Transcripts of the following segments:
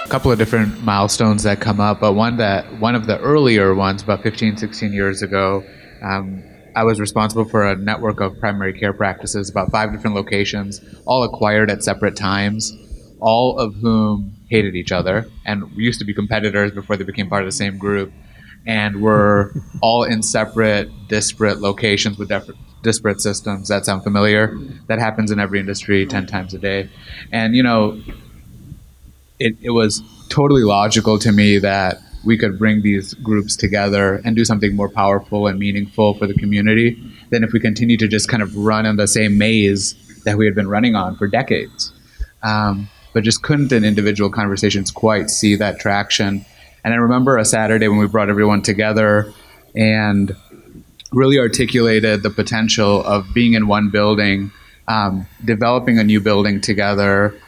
a couple of different milestones that come up, but one of the earlier ones, about 15, 16 years ago, I was responsible for a network of primary care practices, about 5 different locations, all acquired at separate times, all of whom hated each other and used to be competitors before they became part of the same group, and were all in separate, disparate locations with disparate systems. That sound familiar? That happens in every industry 10 times a day. And, it was totally logical to me that we could bring these groups together and do something more powerful and meaningful for the community than if we continue to just kind of run in the same maze that we had been running on for decades. But just couldn't in individual conversations quite see that traction. And I remember a Saturday when we brought everyone together and really articulated the potential of being in one building, developing a new building together,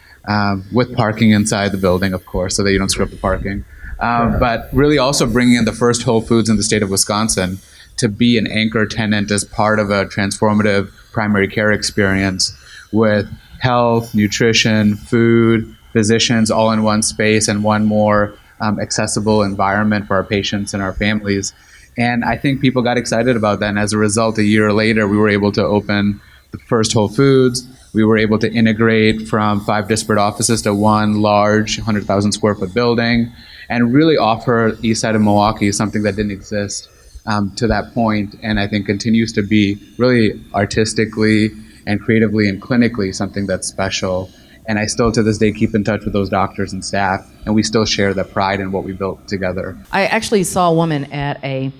with parking inside the building, of course, so that you don't screw up the parking. But really also bringing in the first Whole Foods in the state of Wisconsin to be an anchor tenant as part of a transformative primary care experience with health, nutrition, food, physicians all in one space and one more accessible environment for our patients and our families. And I think people got excited about that. And as a result, a year later, we were able to open the first Whole Foods. We were able to integrate from 5 disparate offices to one large 100,000 square foot building and really offer east side of Milwaukee something that didn't exist to that point, and I think continues to be really artistically and creatively and clinically something that's special. And I still to this day keep in touch with those doctors and staff, and we still share the pride in what we built together. I actually saw a woman at a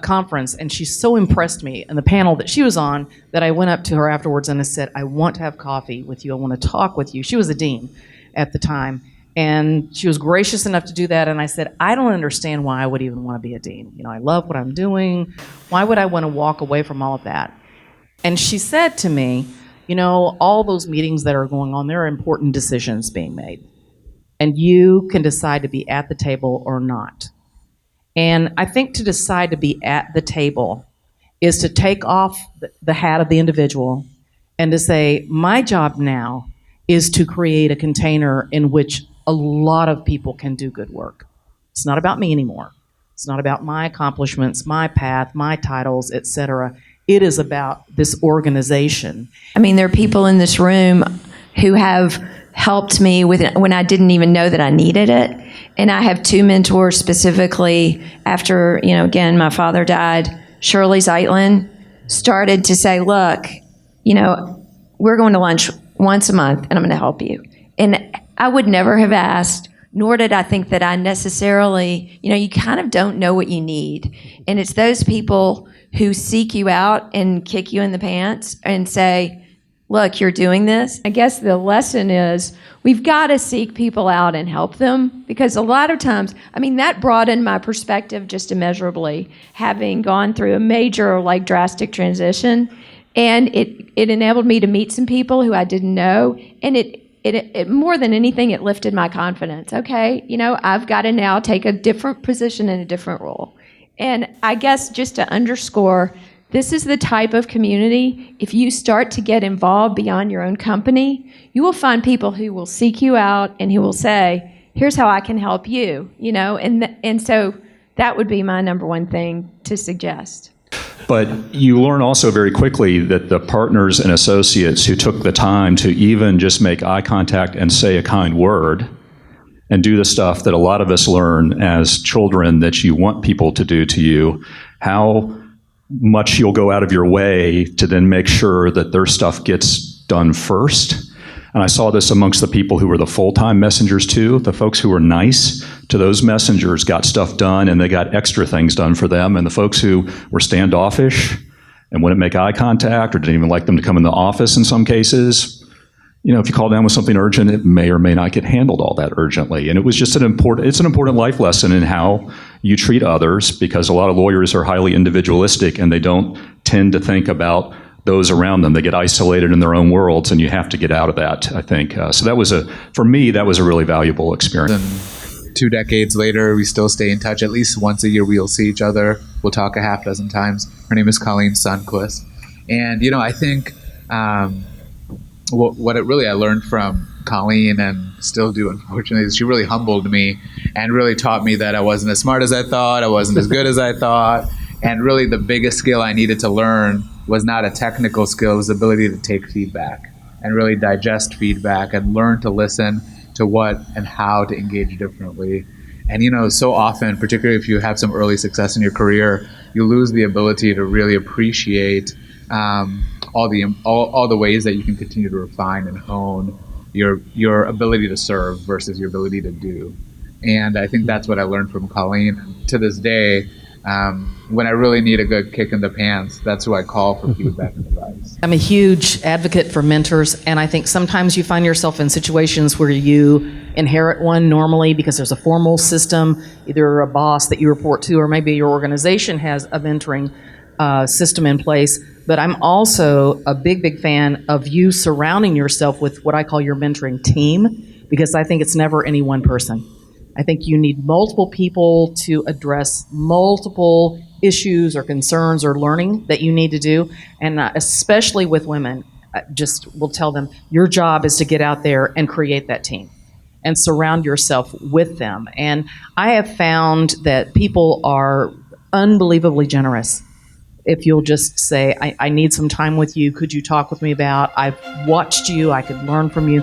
conference, and she so impressed me in the panel that she was on that I went up to her afterwards and I said, I want to have coffee with you. I want to talk with you. She was a dean at the time, and she was gracious enough to do that. And I said, I don't understand why I would even want to be a dean. I love what I'm doing. Why would I want to walk away from all of that? And she said to me, all those meetings that are going on, there are important decisions being made. And you can decide to be at the table or not. And I think to decide to be at the table is to take off the hat of the individual and to say, my job now is to create a container in which a lot of people can do good work. It's not about me anymore. It's not about my accomplishments, my path, my titles, etc. It is about this organization. There are people in this room who have helped me with it when I didn't even know that I needed it. And I have 2 mentors specifically after, again, my father died. Shirley Zeitlin started to say, look, we're going to lunch once a month and I'm going to help you. And I would never have asked, nor did I think that I necessarily, you kind of don't know what you need. And it's those people who seek you out and kick you in the pants and say, look, you're doing this. I guess the lesson is we've got to seek people out and help them, because a lot of times, that broadened my perspective just immeasurably, having gone through a major, drastic transition. And it enabled me to meet some people who I didn't know. And it more than anything, it lifted my confidence. Okay, I've got to now take a different position in a different role. And I guess just to underscore, this is the type of community, if you start to get involved beyond your own company, you will find people who will seek you out and who will say, here's how I can help you, and so that would be my number one thing to suggest. But you learn also very quickly that the partners and associates who took the time to even just make eye contact and say a kind word and do the stuff that a lot of us learn as children that you want people to do to you, how much you'll go out of your way to then make sure that their stuff gets done first. And I saw this amongst the people who were the full-time messengers too. The folks who were nice to those messengers got stuff done, and they got extra things done for them. And the folks who were standoffish and wouldn't make eye contact or didn't even like them to come in the office in some cases, if you call down with something urgent, it may or may not get handled all that urgently. And it was just it's an important life lesson in how you treat others, because a lot of lawyers are highly individualistic and they don't tend to think about those around them. They get isolated in their own worlds, and you have to get out of that, I think. So that was for me, that was a really valuable experience. And 2 decades later, we still stay in touch. At least once a year, we'll see each other. We'll talk a half dozen times. Her name is Colleen Sundquist. And, I think what I learned from Colleen, and still do, unfortunately. She really humbled me and really taught me that I wasn't as smart as I thought, I wasn't as good as I thought, and really the biggest skill I needed to learn was not a technical skill, it was the ability to take feedback and really digest feedback and learn to listen to what and how to engage differently. And so often, particularly if you have some early success in your career, you lose the ability to really appreciate all the ways that you can continue to refine and hone your ability to serve versus your ability to do. And I think that's what I learned from Colleen. To this day, when I really need a good kick in the pants, that's who I call for feedback and advice. I'm a huge advocate for mentors, and I think sometimes you find yourself in situations where you inherit one normally because there's a formal system, either a boss that you report to, or maybe your organization has a mentoring system in place. But I'm also a big fan of you surrounding yourself with what I call your mentoring team, because I think it's never any one person. I think you need multiple people to address multiple issues or concerns or learning that you need to do. And especially with women, I just will tell them, your job is to get out there and create that team and surround yourself with them. And I have found that people are unbelievably generous. If you'll just say, I need some time with you, could you talk with me about, I've watched you, I could learn from you.